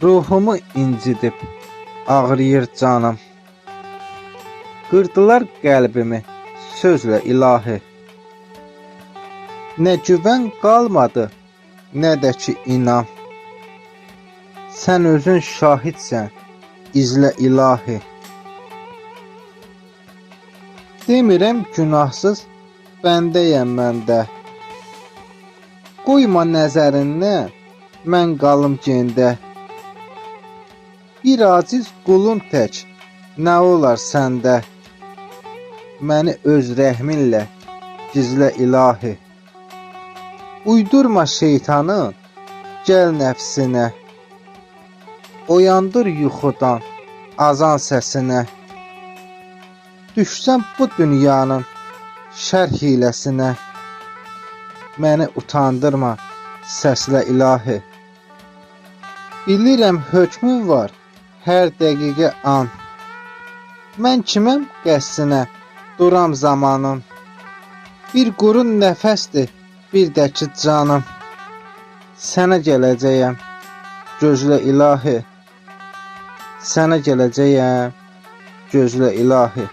Ruhumu incidib ağrıyır canım. Qırdılar qəlbimi sözlə ilahi. Nə güvən qalmadı, nə də ki inam. Sən özün şahidsən, izlə ilahi. Demirəm günahsız bəndəyəm məndə. Qoyma nəzərindən mən qalım gendə. Bir aciz qulun tək nə olar səndə? Məni öz rəhminlə gizlə ilahi. Uydurma şeytanın gəl nəfsinə. Oyandır yuxudan azan səsinə. Düşsən bu dünyanın şər hiləsinə. Məni utandırma səslə ilahi. Bilirəm hökmün var hər dəqiqə an. Mən kiməm qəssinə duram zamanın. Bir qurun nəfəsdir bir də ki canım. Sənə gələcəyəm gözlə ilahi. Sənə gələcəyəm gözlə ilahi.